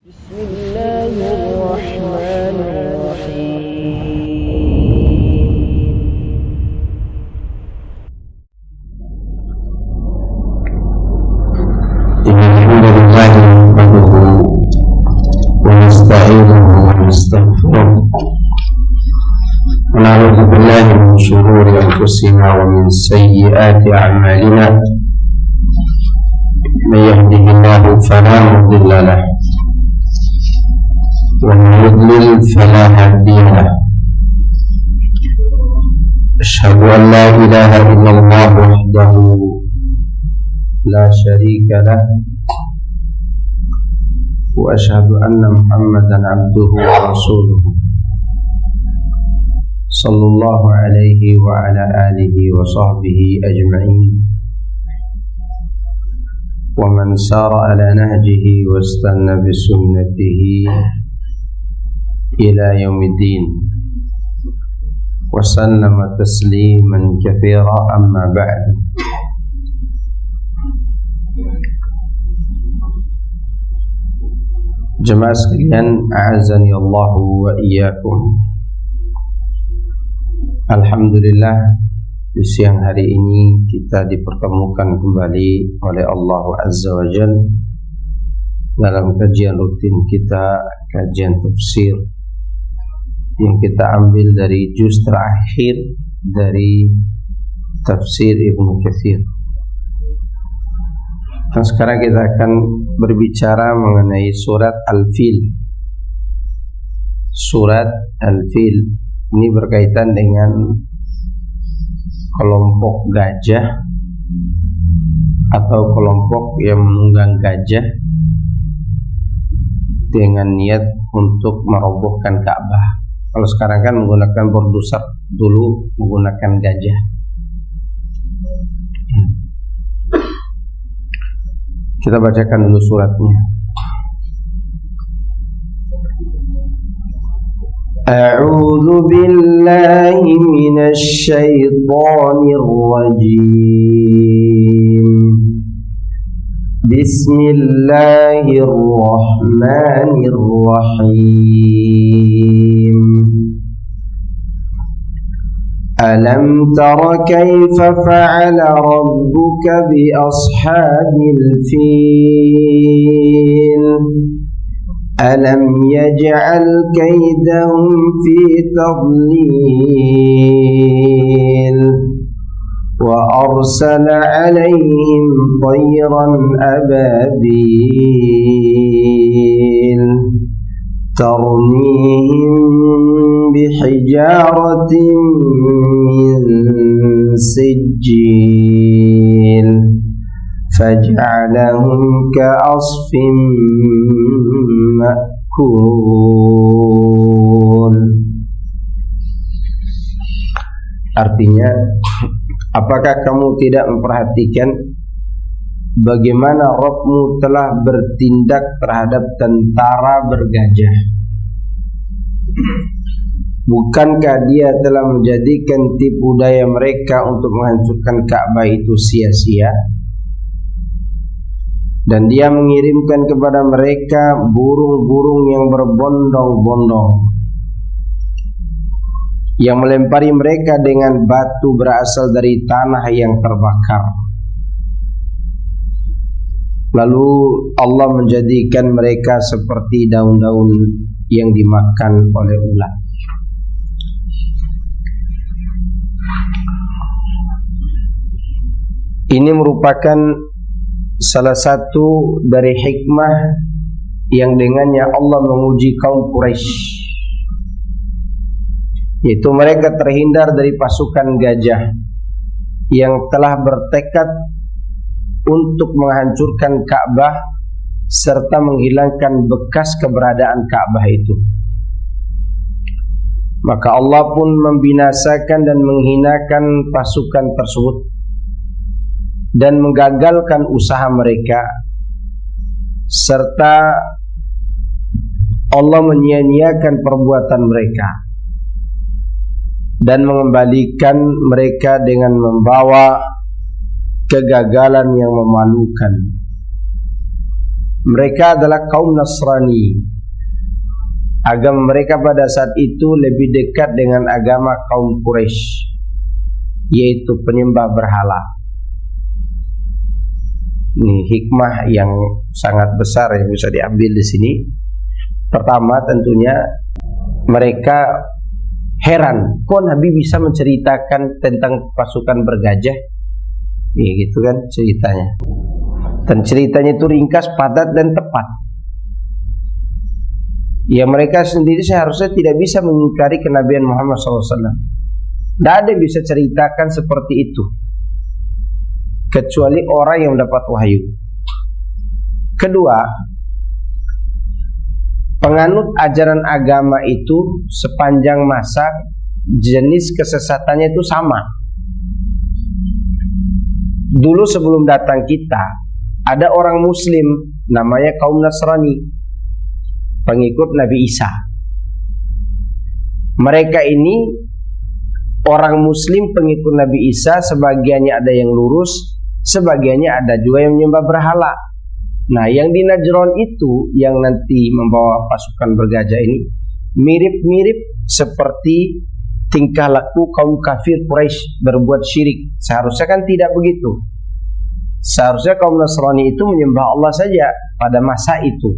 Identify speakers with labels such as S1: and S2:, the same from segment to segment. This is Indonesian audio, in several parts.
S1: بسم الله الرحمن الرحيم
S2: إن الحمد لله نحمده ونستعينه ونستغفره ونعوذ بالله من شرور أنفسنا ومن سيئات أعمالنا من يهده الله فلا مضل له ومن يضلل فلا هادي له أشهد أن لا إله إلا الله وحده لا شريك له وأشهد أن محمدا عبده ورسوله صلى الله عليه وعلى آله وصحبه أجمعين ومن سار على نهجه واستنى بسنته إلى يوم الدين وسلم تسليما كثيرا. أما بعد، jemaah sekalian, a'azani Allah wa iyyakum. Alhamdulillah, di siang hari ini kita dipertemukan kembali oleh Allah Azza wa Jalla dalam kajian rutin kita, kajian tafsir yang kita ambil dari juz terakhir dari tafsir Ibnu Katsir. Dan sekarang kita akan berbicara mengenai surat Al-Fil. Surat Al-Fil ini berkaitan dengan kelompok gajah atau kelompok yang menunggang gajah dengan niat untuk merobohkan Ka'bah. Kalau sekarang kan menggunakan bordusar, dulu menggunakan gajah. Kita bacakan dulu suratnya. A'udzu billahi minasy syaithanir rajim. Bismillahirrahmanirrahim. Alam tara kaifa fa'ala rabbuka bi ashabil fil. Alam yaj'al kaidahum fi tadlil. Wa arsala 'alaihim tayran ababil tarmihim bihijaratin min sijil faj'alahum ka'asfin ma'kul. Artinya, apakah kamu tidak memperhatikan bagaimana Rabbmu telah bertindak terhadap tentara bergajah? Bukankah dia telah menjadikan tipu daya mereka untuk menghancurkan Ka'bah itu sia-sia? Dan dia mengirimkan kepada mereka burung-burung yang berbondong-bondong yang melempari mereka dengan batu berasal dari tanah yang terbakar. Lalu Allah menjadikan mereka seperti daun-daun yang dimakan oleh ulat. Ini merupakan salah satu dari hikmah yang dengannya Allah menguji kaum Quraisy, yaitu mereka terhindar dari pasukan gajah yang telah bertekad untuk menghancurkan Ka'bah serta menghilangkan bekas keberadaan Ka'bah itu. Maka Allah pun membinasakan dan menghinakan pasukan tersebut dan menggagalkan usaha mereka, serta Allah menyia-nyiakan perbuatan mereka dan mengembalikan mereka dengan membawa kegagalan yang memalukan. Mereka adalah kaum Nasrani. Agama mereka pada saat itu lebih dekat dengan agama kaum Quraisy, yaitu penyembah berhala. Ini hikmah yang sangat besar yang bisa diambil di sini. Pertama, tentunya mereka heran, kok Nabi bisa menceritakan tentang pasukan bergajah? Nih, gitu kan ceritanya. Dan ceritanya itu ringkas, padat dan tepat. Ya, mereka sendiri seharusnya tidak bisa mengingkari kenabian Muhammad SAW. Tidak ada yang bisa ceritakan seperti itu kecuali orang yang mendapat wahyu. Kedua, penganut ajaran agama itu sepanjang masa jenis kesesatannya itu sama. Dulu sebelum datang kita, ada orang Muslim namanya kaum Nasrani, pengikut Nabi Isa. Mereka ini orang Muslim pengikut Nabi Isa, sebagiannya ada yang lurus, sebagiannya ada juga yang menyembah berhala. Nah, yang di Najran itu yang nanti membawa pasukan bergajah ini mirip-mirip seperti tingkah laku kaum kafir Quraisy berbuat syirik. Seharusnya kan tidak begitu. Seharusnya kaum Nasrani itu menyembah Allah saja pada masa itu.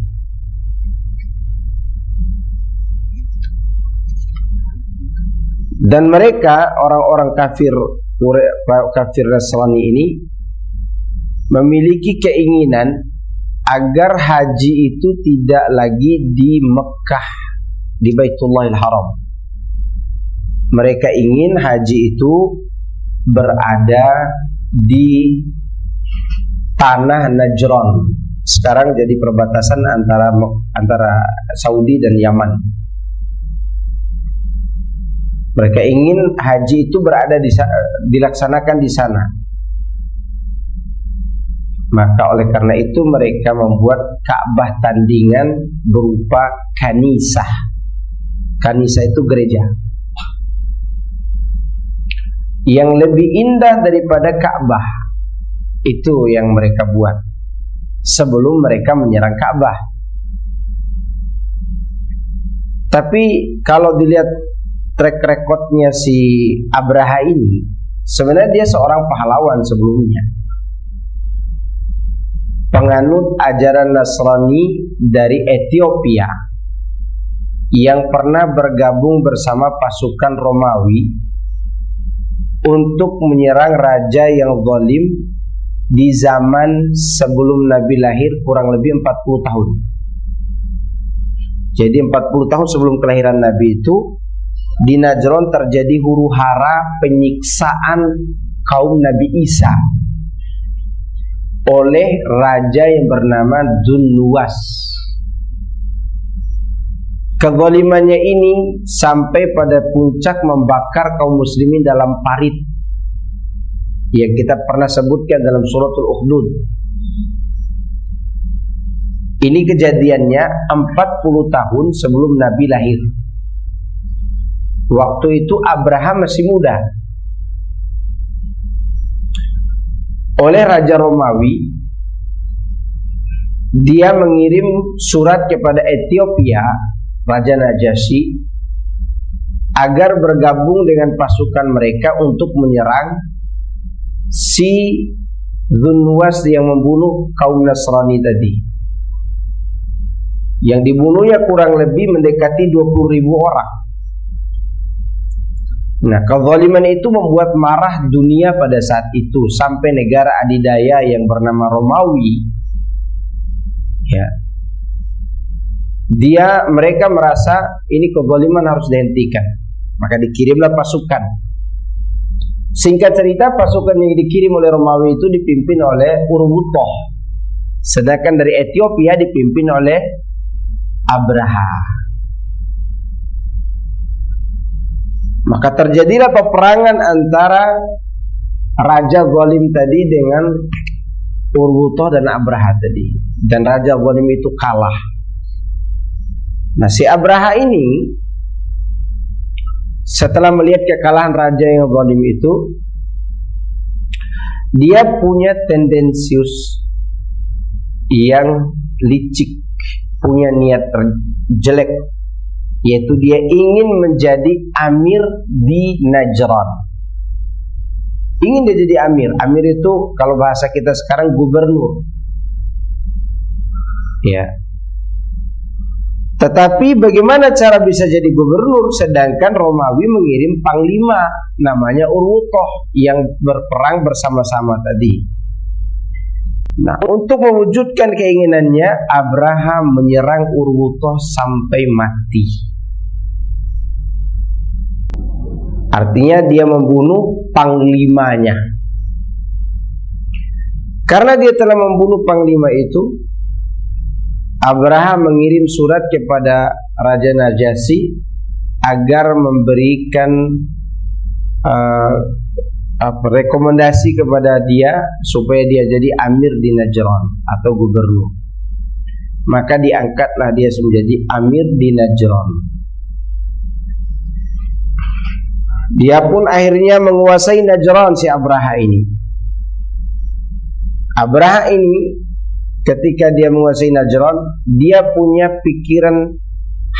S2: Dan mereka orang-orang kafir Nasrani ini memiliki keinginan agar haji itu tidak lagi di Mekah, di Baitullahil Haram. Mereka ingin haji itu berada di tanah Najran. Sekarang jadi perbatasan antara Saudi dan Yaman. Mereka ingin haji itu berada dilaksanakan di sana. Maka oleh karena itu mereka membuat Ka'bah tandingan berupa kanisah. Kanisah itu gereja yang lebih indah daripada Ka'bah. Itu yang mereka buat sebelum mereka menyerang Ka'bah. Tapi kalau dilihat track recordnya si Abraha ini, sebenarnya dia seorang pahlawan sebelumnya, penganut ajaran Nasrani dari Ethiopia yang pernah bergabung bersama pasukan Romawi untuk menyerang raja yang zalim di zaman sebelum Nabi lahir, kurang lebih 40 tahun. Jadi 40 tahun sebelum kelahiran Nabi itu di Najran terjadi huru-hara penyiksaan kaum Nabi Isa oleh raja yang bernama Dzunnuwas. Kezalimannya ini sampai pada puncak membakar kaum muslimin dalam parit yang kita pernah sebutkan dalam suratul Ukhdud. Ini kejadiannya 40 tahun sebelum Nabi lahir. Waktu itu Abraham masih muda. Oleh Raja Romawi, dia mengirim surat kepada Ethiopia, Raja Najasyi, agar bergabung dengan pasukan mereka untuk menyerang si Dzunnuwas yang membunuh kaum Nasrani tadi. Yang dibunuhnya kurang lebih mendekati 20.000 orang. Nah, kezaliman itu membuat marah dunia pada saat itu, sampai negara adidaya yang bernama Romawi, ya, mereka merasa ini kezaliman harus dihentikan. Maka dikirimlah pasukan. Singkat cerita, pasukan yang dikirim oleh Romawi itu dipimpin oleh Urwutoh, sedangkan dari Ethiopia dipimpin oleh Abraha. Maka terjadilah peperangan antara Raja Zalim tadi dengan Urwutoh dan Abraha tadi. Dan Raja Zalim itu kalah. Nah, si Abraha ini setelah melihat kekalahan Raja yang zalim itu, dia punya tendensius yang licik, punya niat jelek, yaitu dia ingin menjadi amir di Najran. Ingin dia jadi amir. Amir itu kalau bahasa kita sekarang gubernur. Ya. Tetapi bagaimana cara bisa jadi gubernur sedangkan Romawi mengirim panglima namanya Urwutoh yang berperang bersama-sama tadi. Nah, untuk mewujudkan keinginannya, Abraham menyerang Urwutoh sampai mati. Artinya dia membunuh panglimanya. Karena dia telah membunuh panglima itu, Abraham mengirim surat kepada Raja Najasyi agar memberikan rekomendasi kepada dia supaya dia jadi amir di Najran atau gubernur. Maka diangkatlah dia menjadi amir di Najran. Dia pun akhirnya menguasai Najran, si Abraha ini. Abraha ini ketika dia menguasai Najran, dia punya pikiran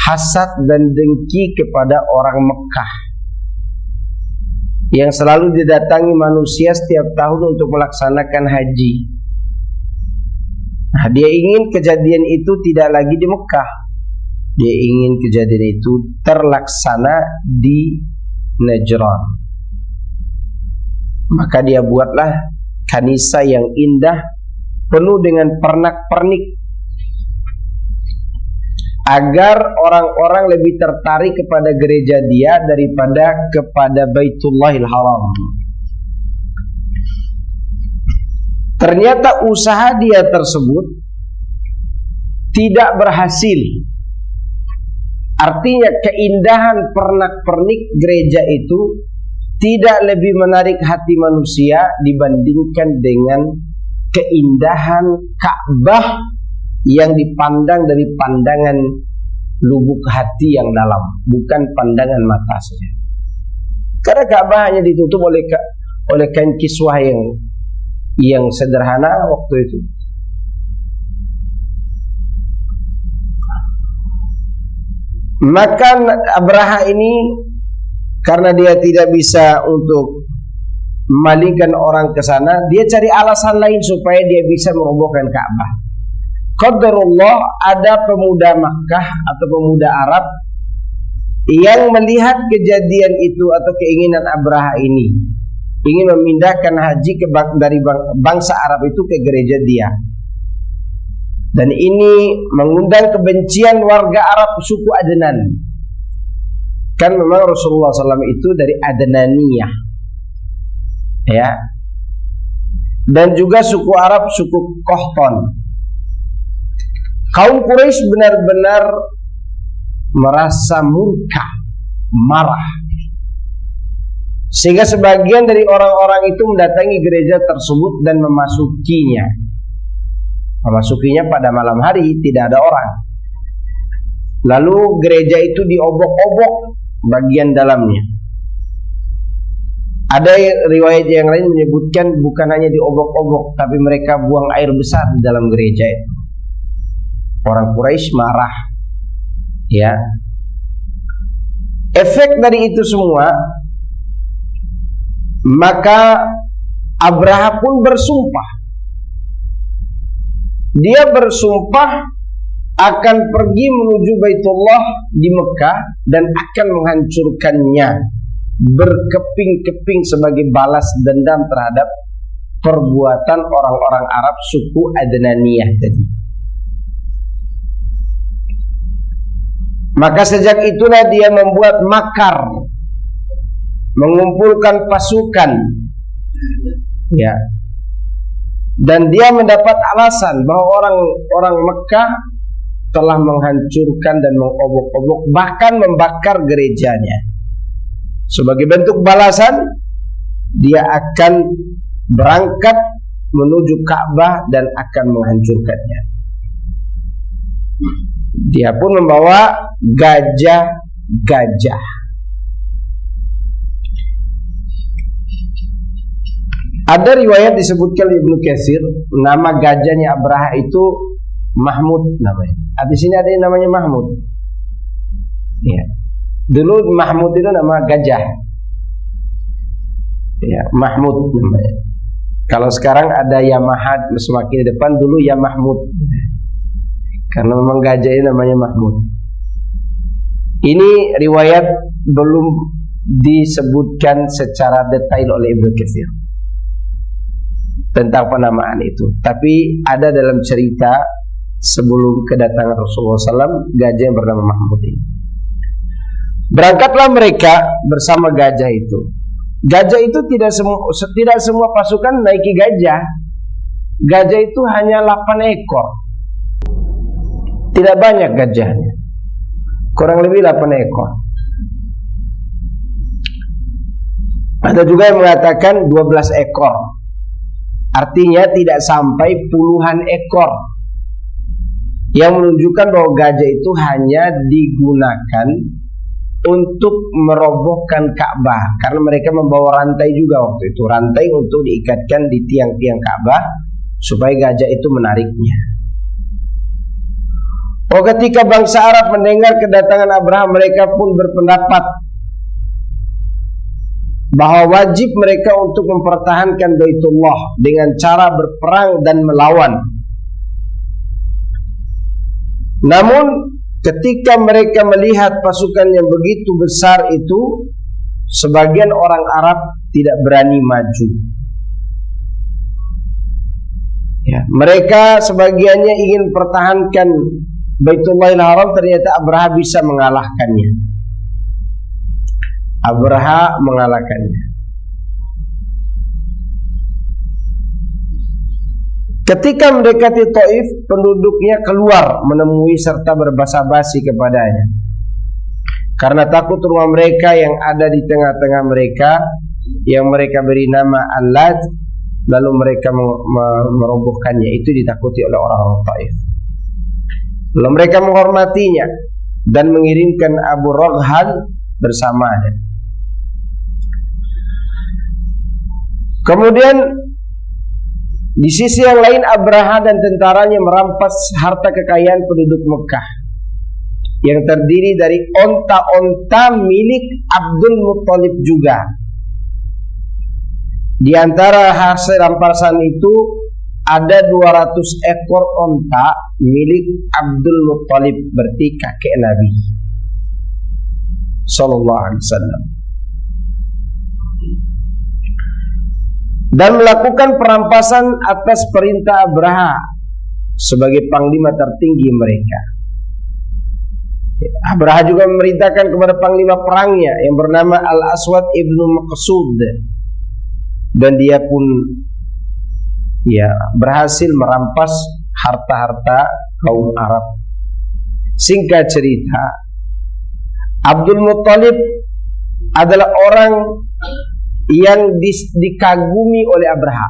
S2: hasad dan dengki kepada orang Mekah yang selalu didatangi manusia setiap tahun untuk melaksanakan haji. Nah, dia ingin kejadian itu tidak lagi di Mekah. Dia ingin kejadian itu terlaksana di Najran. Maka dia buatlah kanisa yang indah penuh dengan pernak-pernik agar orang-orang lebih tertarik kepada gereja dia daripada kepada Baitullahil Haram. Ternyata usaha dia tersebut tidak berhasil. Artinya keindahan pernak-pernik gereja itu tidak lebih menarik hati manusia dibandingkan dengan keindahan Ka'bah yang dipandang dari pandangan lubuk hati yang dalam, bukan pandangan mata saja. Karena Ka'bah hanya ditutup oleh kain kiswah yang sederhana waktu itu. Maka Abraha ini karena dia tidak bisa untuk memalingkan orang ke sana, dia cari alasan lain supaya dia bisa merobohkan Ka'bah. Qadarullah, ada pemuda Makkah atau pemuda Arab yang melihat kejadian itu atau keinginan Abraha ini, ingin memindahkan haji dari bangsa Arab itu ke gereja dia. Dan ini mengundang kebencian warga Arab suku Adnan. Kan memang Rasulullah SAW itu dari Adnaniyah, ya. Dan juga suku Arab, suku Qahtan. Kaum Quraisy benar-benar merasa murka, marah, sehingga sebagian dari orang-orang itu mendatangi gereja tersebut dan memasukinya pada malam hari, tidak ada orang. Lalu gereja itu diobok-obok bagian dalamnya. Ada riwayat yang lain menyebutkan bukan hanya diobok-obok, tapi mereka buang air besar di dalam gereja itu. Orang Quraisy marah, ya. Efek dari itu semua, maka Abraha pun bersumpah. Dia bersumpah akan pergi menuju Baitullah di Mekah dan akan menghancurkannya, berkeping-keping sebagai balas dendam terhadap perbuatan orang-orang Arab suku Adnaniyah tadi. Maka sejak itulah dia membuat makar, mengumpulkan pasukan, ya. Dan dia mendapat alasan bahwa orang Mekah telah menghancurkan dan mengobok-obok, bahkan membakar gerejanya. Sebagai bentuk balasan, dia akan berangkat menuju Ka'bah dan akan menghancurkannya. Dia pun membawa gajah-gajah. Ada riwayat disebutkan Ibnu Katsir, nama gajahnya Abraha itu Mahmud namanya. Di sini ada yang namanya Mahmud. Ya. Dulu Mahmud itu nama gajah. Ya, Mahmud namanya. Kalau sekarang ada Yamaha semakin di depan, dulu ya Mahmud. Karena memang gajah ini namanya Mahmud. Ini riwayat belum disebutkan secara detail oleh Ibnu Katsir tentang penamaan itu. Tapi ada dalam cerita sebelum kedatangan Rasulullah SAW, gajah yang bernama Mahmud ini. Berangkatlah mereka bersama gajah itu. Gajah itu tidak semua pasukan naiki gajah. Gajah itu hanya 8 ekor. Tidak banyak gajahnya. Kurang lebih 8 ekor. Ada juga yang mengatakan 12 ekor. Artinya tidak sampai puluhan ekor. Yang menunjukkan bahwa gajah itu hanya digunakan untuk merobohkan Ka'bah, karena mereka membawa rantai juga waktu itu, rantai untuk diikatkan di tiang-tiang Ka'bah supaya gajah itu menariknya. Ketika bangsa Arab mendengar kedatangan Abraham, mereka pun berpendapat bahwa wajib mereka untuk mempertahankan Baitullah dengan cara berperang dan melawan. Namun ketika mereka melihat pasukan yang begitu besar itu, sebagian orang Arab tidak berani maju. Ya, mereka sebagiannya ingin pertahankan Baitullahil Haram, ternyata Abraha bisa mengalahkannya. Abraha mengalahkannya. Ketika mendekati Taif, penduduknya keluar menemui serta berbasa-basi kepadanya, karena takut rumah mereka yang ada di tengah-tengah mereka, yang mereka beri nama Al-Lad, lalu mereka merobohkannya. Itu ditakuti oleh orang-orang Taif. Lalu mereka menghormatinya dan mengirimkan Abu Raghal bersamanya. Kemudian di sisi yang lain, Abraha dan tentaranya merampas harta kekayaan penduduk Mekah yang terdiri dari onta-onta milik Abdul Muttalib juga. Di antara hasil rampasan itu ada 200 ekor onta milik Abdul Muttalib, berarti kakek Nabi sallallahu alaihi wasallam, dan melakukan perampasan atas perintah Abraha sebagai panglima tertinggi mereka. Abraha juga memerintahkan kepada panglima perangnya yang bernama Al-Aswad ibnu Maqsud, dan dia pun berhasil merampas harta-harta kaum Arab. Singkat cerita, Abdul Muttalib adalah orang yang dikagumi oleh Abraha.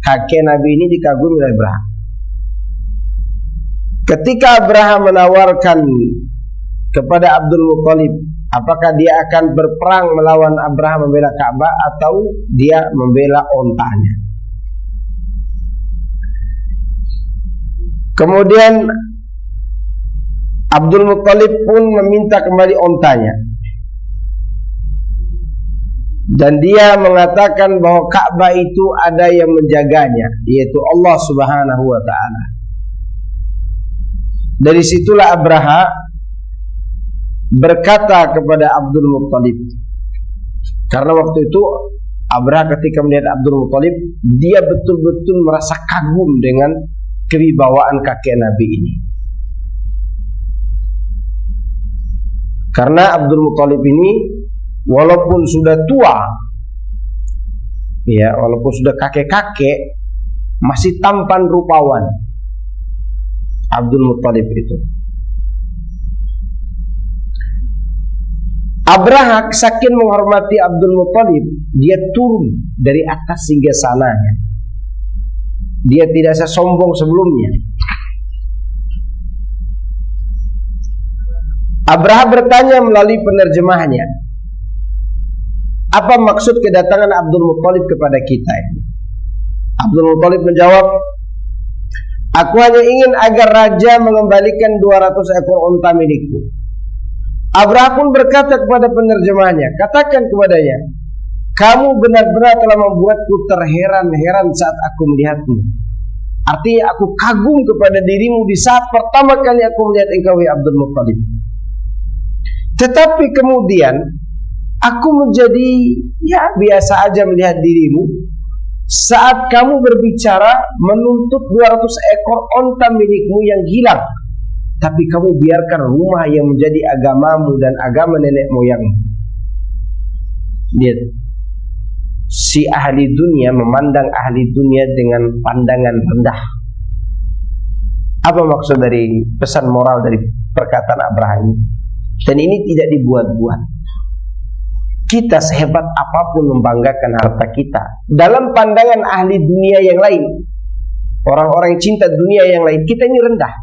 S2: Kakek Nabi ini dikagumi oleh Abraha. Ketika Abraha menawarkan kepada Abdul Muttalib, apakah dia akan berperang melawan Abraha membela Ka'bah atau dia membela ontanya. Kemudian Abdul Muttalib pun meminta kembali ontanya, dan dia mengatakan bahwa Ka'bah itu ada yang menjaganya, yaitu Allah Subhanahu wa ta'ala. Dari situlah Abraha berkata kepada Abdul Muttalib, karena waktu itu Abraha ketika melihat Abdul Muttalib, dia betul-betul merasa kagum dengan kewibawaan kakek Nabi ini. Karena Abdul Muttalib ini walaupun sudah tua, walaupun sudah kakek-kakek, masih tampan rupawan Abdul Muttalib itu. Abraha saking menghormati Abdul Muttalib, dia turun dari atas singgasananya. Dia tidak sesombong sebelumnya. Abraha bertanya melalui penerjemahnya, apa maksud kedatangan Abdul Muttalib kepada kita ini? Abdul Muttalib menjawab, Aku hanya ingin agar raja mengembalikan 200 ekor unta milikku. Abraha pun berkata kepada penerjemahnya, katakan kepadanya, kamu benar-benar telah membuatku terheran-heran saat aku melihatmu. Artinya aku kagum kepada dirimu di saat pertama kali aku melihat engkau, ya Abdul Muttalib. Tetapi kemudian aku menjadi biasa aja melihat dirimu saat kamu berbicara menuntut 200 ekor onta milikmu yang hilang. Tapi kamu biarkan rumah yang menjadi agamamu dan agama nenek moyangmu. Lihat, si ahli dunia memandang ahli dunia dengan pandangan rendah. Apa maksud dari pesan moral dari perkataan Abraha ini? Dan ini tidak dibuat-buat. Kita sehebat apapun membanggakan harta kita, dalam pandangan ahli dunia yang lain, orang-orang yang cinta dunia yang lain, kita ini rendah.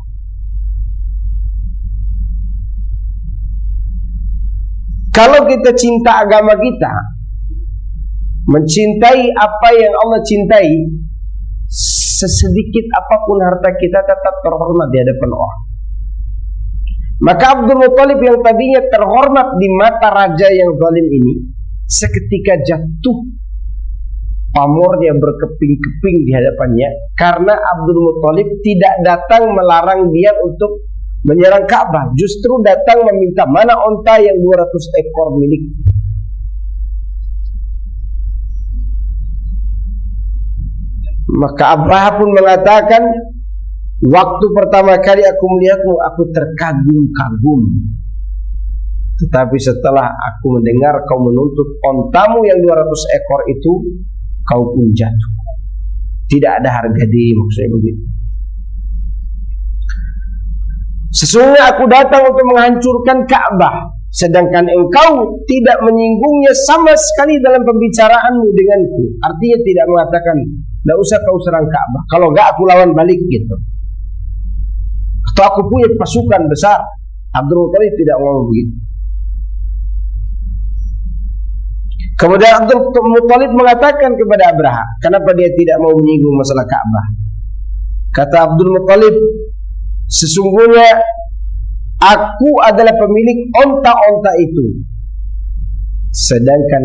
S2: Kalau kita cinta agama kita, mencintai apa yang Allah cintai, sesedikit apapun harta kita tetap terhormat di hadapan orang. Maka Abdul Muttalib yang tadinya terhormat di mata raja yang zalim ini, seketika jatuh pamornya berkeping-keping di hadapannya, karena Abdul Muttalib tidak datang melarang dia untuk menyerang Ka'bah, justru datang meminta mana onta yang 200 ekor milik. Maka Abraha pun mengatakan, waktu pertama kali aku melihatmu, aku terkagum-kagum. Tetapi setelah aku mendengar kau menuntut ontamu yang 200 ekor itu, kau pun jatuh. Tidak ada harga diri, maksudnya begitu. Sesungguhnya aku datang untuk menghancurkan Ka'bah, sedangkan engkau tidak menyinggungnya sama sekali dalam pembicaraanmu denganku. Artinya tidak mengatakan, tidak usah kau serang Ka'bah, kalau enggak aku lawan balik gitu. Atau aku punya pasukan besar. Abdul Muttalib tidak ngomong begitu. Kemudian Abdul Muttalib mengatakan kepada Abraha, kenapa dia tidak mau menyinggung masalah Ka'bah? Kata Abdul Muttalib, sesungguhnya aku adalah pemilik onta-onta itu, sedangkan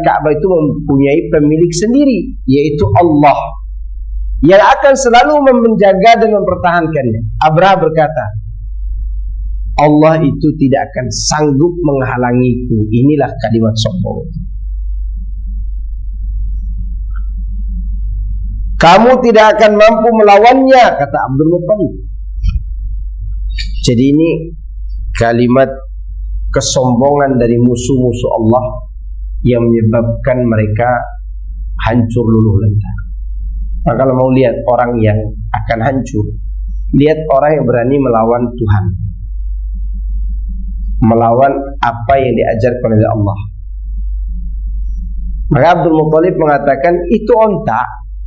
S2: Ka'bah itu mempunyai pemilik sendiri, yaitu Allah, yang akan selalu menjaga dan mempertahankannya. Abraha berkata, Allah itu tidak akan sanggup menghalangiku. Inilah kalimat sombong. Kamu tidak akan mampu melawannya, kata Abdul Muttalib. Jadi ini kalimat kesombongan dari musuh-musuh Allah yang menyebabkan mereka hancur luluh lantang. Maka kalau mau lihat orang yang akan hancur, lihat orang yang berani melawan Tuhan, melawan apa yang diajarkan oleh Allah. Maka Abdul Muttalib mengatakan, itu onta,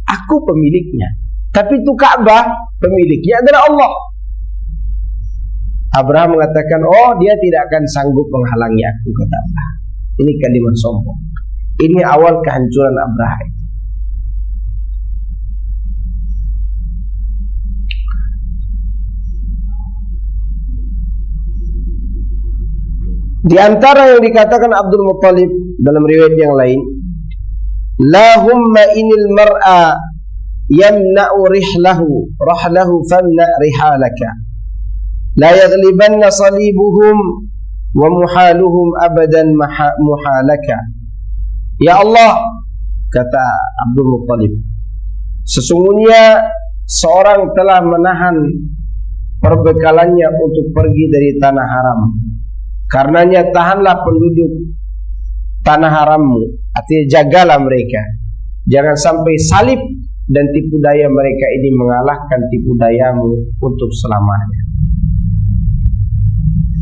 S2: aku pemiliknya, tapi itu Ka'bah, pemiliknya adalah Allah. Abraham mengatakan, oh dia tidak akan sanggup menghalangi aku, kata Abraham. Ini kalimat sombong. Ini awal kehancuran Abraham. Di antara yang dikatakan Abdul Muttalib dalam riwayat yang lain, Lahumma inil mar'a yamna'u rahlahu famna rihalaka, la yaghlibanna salibuhum wa muhaluhum abadan muhalaka. Ya Allah, kata Abdul Muttalib, sesungguhnya seorang telah menahan perbekalannya untuk pergi dari tanah haram. Karenanya tahanlah penduduk tanah harammu, artinya jagalah mereka, jangan sampai salib dan tipu daya mereka ini mengalahkan tipu dayamu untuk selamanya.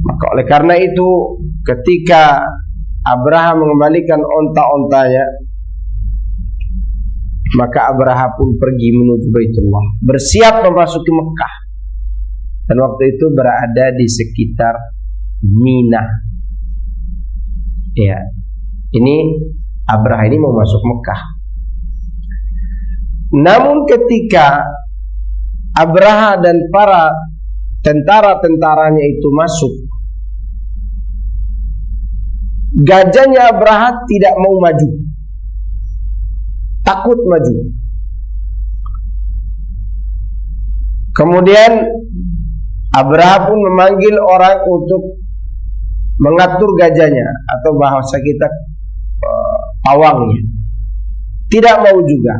S2: Maka oleh karena itu, ketika Abraham mengembalikan onta-ontanya, maka Abraham pun pergi menuju Baitullah, bersiap memasuki Mekah, dan waktu itu berada di sekitar Mina. Ya, ini Abraham ini mau masuk Mekah. Namun ketika Abraha dan para tentara-tentaranya itu masuk, gajahnya Abraha tidak mau maju, takut maju. Kemudian Abraha pun memanggil orang untuk mengatur gajahnya, atau bahasa kita pawangnya. Tidak mau juga.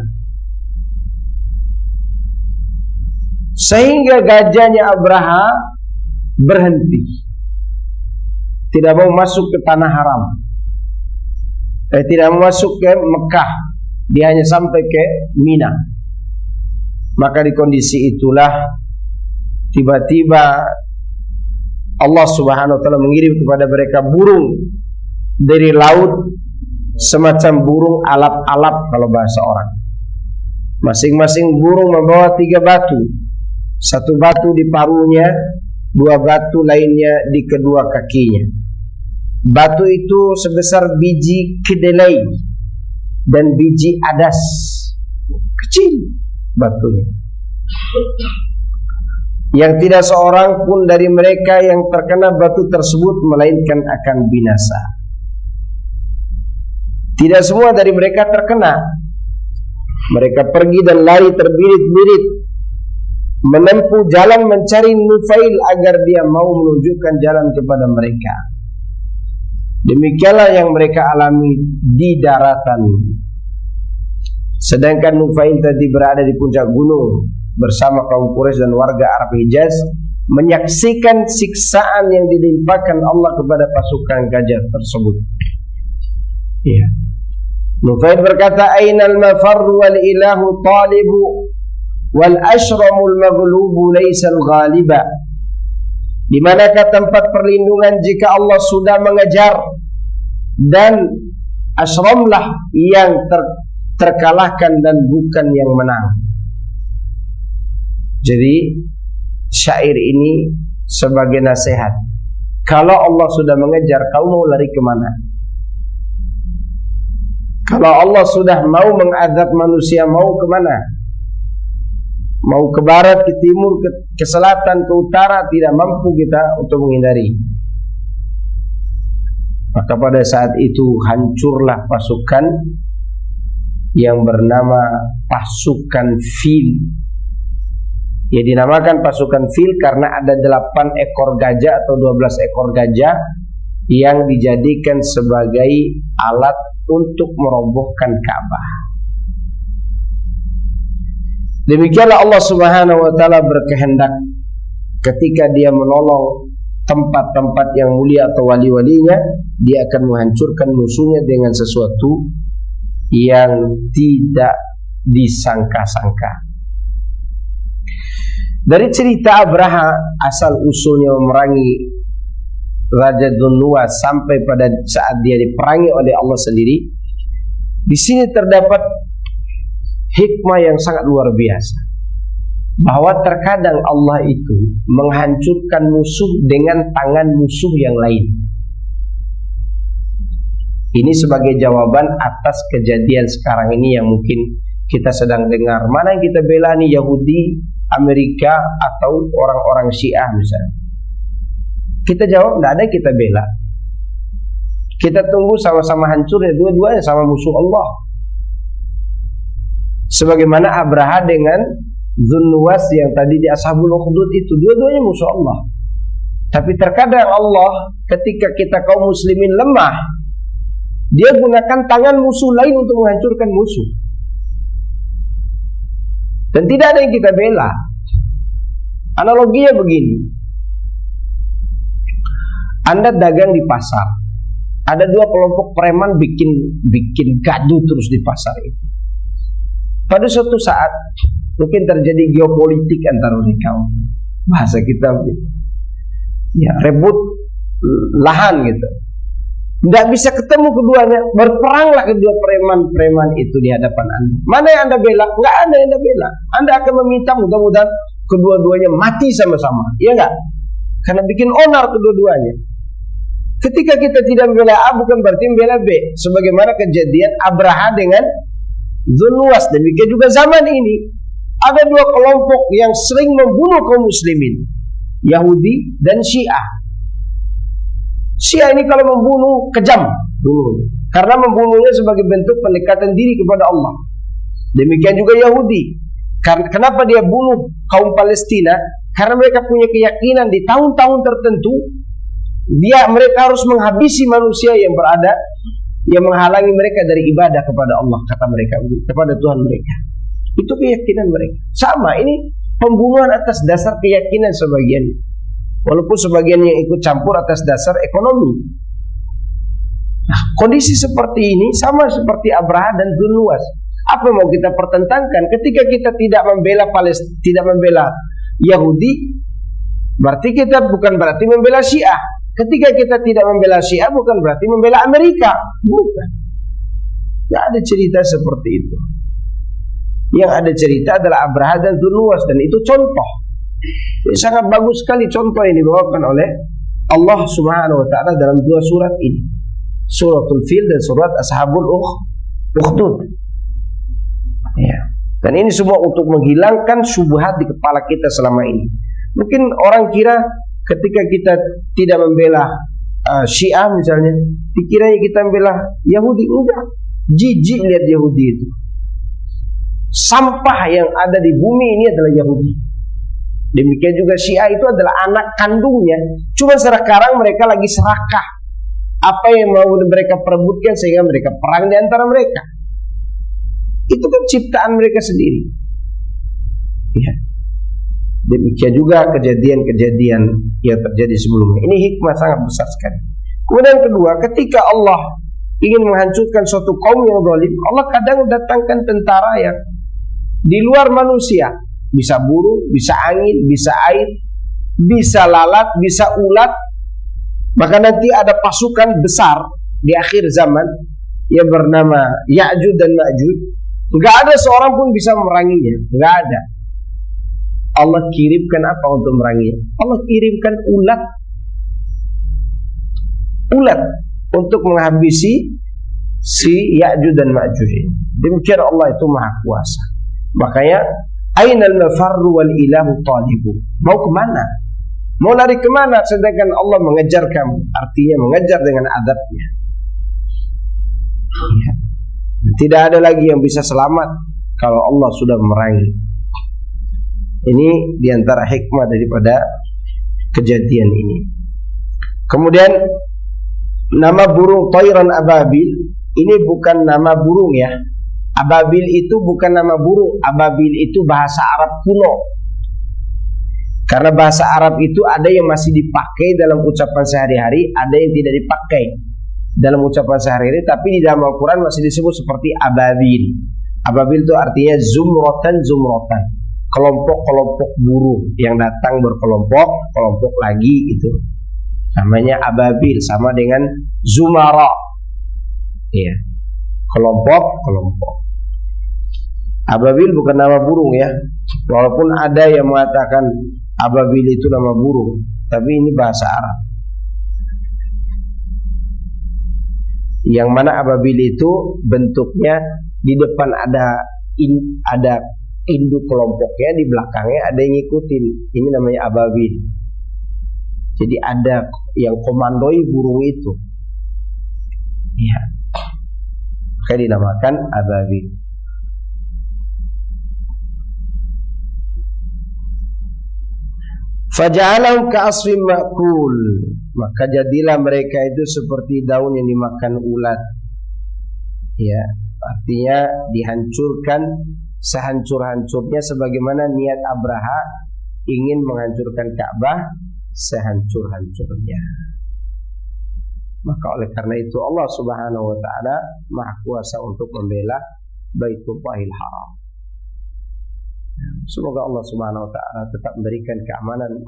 S2: Sehingga gajahnya Abraha berhenti, tidak mau masuk ke tanah haram, tidak mau masuk ke Mekah. Dia hanya sampai ke Mina. Maka di kondisi itulah tiba-tiba Allah Subhanahu wa ta'ala mengirim kepada mereka burung dari laut, semacam burung alap-alap kalau bahasa orang. Masing-masing burung membawa 3 batu. 1 batu di paruhnya, 2 batu lainnya di kedua kakinya. Batu itu sebesar biji kedelai dan biji adas. Kecil batunya. Yang tidak seorang pun dari mereka yang terkena batu tersebut melainkan akan binasa. Tidak semua dari mereka terkena. Mereka pergi dan lari terbirit-birit, menempuh jalan mencari Nufail agar dia mau menunjukkan jalan kepada mereka. Demikianlah yang mereka alami di daratan. Sedangkan Nufail tadi berada di puncak gunung bersama kaum Quraisy dan warga Arab Hijaz, menyaksikan siksaan yang dilimpahkan Allah kepada pasukan gajah tersebut. Iya. Nufail berkata, "Ainal mafarru wal ilahu talibu wal ashramul maghlubu laysal ghaliba." Di manakah tempat perlindungan jika Allah sudah mengejar, dan ashramlah yang terkalahkan dan bukan yang menang. Jadi syair ini sebagai nasihat. Kalau Allah sudah mengejar, kau mau lari kemana? Kalau Allah sudah mau mengadab manusia, mau kemana? Mau ke barat, ke timur, ke selatan, ke utara, tidak mampu kita untuk menghindari. Maka pada saat itu hancurlah pasukan yang bernama pasukan Fil. Ya, dinamakan pasukan Fil karena ada 8 ekor gajah atau 12 ekor gajah yang dijadikan sebagai alat untuk merobohkan Ka'bah. Demikianlah Allah Subhanahu wa ta'ala berkehendak ketika dia menolong tempat-tempat yang mulia atau wali-walinya, dia akan menghancurkan musuhnya dengan sesuatu yang tidak disangka-sangka. Dari cerita Abraha asal usulnya memerangi Raja Dzunnuwas sampai pada saat dia diperangi oleh Allah sendiri, di sini terdapat hikmah yang sangat luar biasa, bahwa terkadang Allah itu menghancurkan musuh dengan tangan musuh yang lain. Ini sebagai jawaban atas kejadian sekarang ini yang mungkin kita sedang dengar. Mana yang kita bela nih, Yahudi, Amerika, atau orang-orang Syiah misalnya? Kita jawab, tidak ada yang kita bela. Kita tunggu sama-sama hancurnya, dua-duanya sama musuh Allah. Sebagaimana Abraha dengan Dzunnuwas yang tadi di Ashabul Ukhdud itu, dua-duanya musuh Allah. Tapi terkadang Allah ketika kita kaum muslimin lemah, dia gunakan tangan musuh lain untuk menghancurkan musuh. Dan tidak ada yang kita bela. Analoginya begini. Anda dagang di pasar, ada 2 kelompok preman bikin gaduh terus di pasar itu. Pada suatu saat mungkin terjadi geopolitik antara mereka, bahasa kita begitu, ya, rebut lahan gitu. Tidak bisa ketemu keduanya, berperanglah kedua preman-preman itu di hadapan Anda. Mana yang Anda bela? Enggak ada yang Anda bela. Anda akan meminta mudah-mudahan kedua-duanya mati sama-sama, iya enggak? Karena bikin onar kedua-duanya. Ketika kita tidak membela A, bukan berarti membela B. Sebagaimana kejadian Abraha dengan Dzulnuwas. Demikian juga zaman ini ada dua kelompok yang sering membunuh kaum muslimin, Yahudi dan Syiah. Syiah ini kalau membunuh kejam dulu, karena membunuhnya sebagai bentuk pendekatan diri kepada Allah. Demikian juga Yahudi. Kenapa dia bunuh kaum Palestina? Karena mereka punya keyakinan di tahun-tahun tertentu mereka harus menghabisi manusia yang berada, yang menghalangi mereka dari ibadah kepada Allah, kata mereka, kepada Tuhan mereka. Itu keyakinan mereka. Sama, ini pembunuhan atas dasar keyakinan sebagian, walaupun sebagian yang ikut campur atas dasar ekonomi. Nah, kondisi seperti ini sama seperti Abraha dan Dzulnuwas. Apa mau kita pertentangkan? Ketika kita tidak membela Palestina, tidak membela Yahudi, berarti kita bukan berarti membela Syiah. Ketika kita tidak membela Syiah, bukan berarti membela Amerika. Bukan. Tidak ada cerita seperti itu. Yang ada cerita adalah Abraha dan Dzulnuwas, dan itu contoh. Ini sangat bagus sekali contoh yang dibawakan oleh Allah Subhanahu wa taala dalam dua surat ini. Suratul Fil dan surat Ashabul Ukhdud. Ya. Dan ini semua untuk menghilangkan syubhat di kepala kita selama ini. Mungkin orang kira ketika kita tidak membela Syiah misalnya, dikiranya kita membela Yahudi. Enggak. Jijik lihat Yahudi itu. Sampah yang ada di bumi ini adalah Yahudi. Demikian juga Syiah itu adalah anak kandungnya. Cuma sekarang mereka lagi serakah. Apa yang mau mereka perebutkan sehingga mereka perang di antara mereka. Itu kan ciptaan mereka sendiri. Ya. Demikian juga kejadian-kejadian yang terjadi sebelumnya. Ini hikmah sangat besar sekali. Kemudian kedua, ketika Allah ingin menghancurkan suatu kaum yang zalim, Allah kadang datangkan tentara yang di luar manusia. Bisa burung, bisa angin, bisa air, bisa lalat, bisa ulat. Maka nanti ada pasukan besar di akhir zaman yang bernama Ya'juj dan Ma'juj. Enggak ada seorang pun bisa memeranginya, enggak ada. Allah kirimkan apa untuk memeranginya? Allah kirimkan ulat. Ulat untuk menghabisi si Ya'juj dan Ma'juj ini. Demikian Allah itu Maha Kuasa. Makanya ainal mafarru wal ilahu talibu. Mau kemana? Mau lari kemana? Sedangkan Allah mengejar kamu. Artinya mengejar dengan adabnya. Ya. Tidak ada lagi yang bisa selamat kalau Allah sudah memerangi. Ini diantara hikmah daripada kejadian ini. Kemudian nama burung Thayran Ababil ini bukan nama burung ya. Ababil itu bukan nama burung. Ababil itu bahasa Arab kuno. Karena bahasa Arab itu ada yang masih dipakai dalam ucapan sehari-hari, ada yang tidak dipakai dalam ucapan sehari-hari, tapi di dalam Al-Quran masih disebut seperti ababil. Ababil itu artinya zumrotan, kelompok-kelompok burung yang datang berkelompok lagi itu. Namanya ababil, sama dengan zumara. Iya. Kelompok. Ababil bukan nama burung ya. Walaupun ada yang mengatakan ababil itu nama burung, tapi ini bahasa Arab. Yang mana ababil itu bentuknya di depan ada induk kelompoknya, di belakangnya ada yang ngikutin. Ini namanya ababil. Jadi ada yang komandoi burung itu. Ya. Maka dinamakan ababil. Faja'alahum ka'asfin ma'kul. Maka jadilah mereka itu seperti daun yang dimakan ulat. Ya, artinya dihancurkan sehancur-hancurnya, sebagaimana niat Abraha ingin menghancurkan Ka'bah sehancur-hancurnya. Maka oleh karena itu Allah Subhanahu wa taala Maha Kuasa untuk membela Baitullahil Haram. Semoga Allah Subhanahu wa taala tetap memberikan keamanan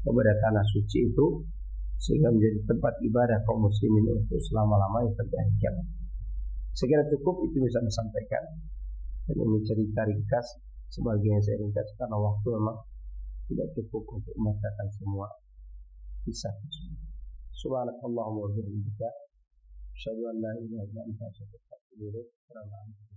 S2: kepada tanah suci itu sehingga menjadi tempat ibadah kaum muslimin untuk selama-lamanya sampai hari kiamat. Sekira cukup itu bisa disampaikan, dan ini cerita ringkas sebagian saya ringkas karena waktu memang tidak cukup untuk membacakan semua kisah. Subhanakallahumma wa bihamdika asyhadu an la ilaha illa anta astaghfiruka wa atubu ilaik.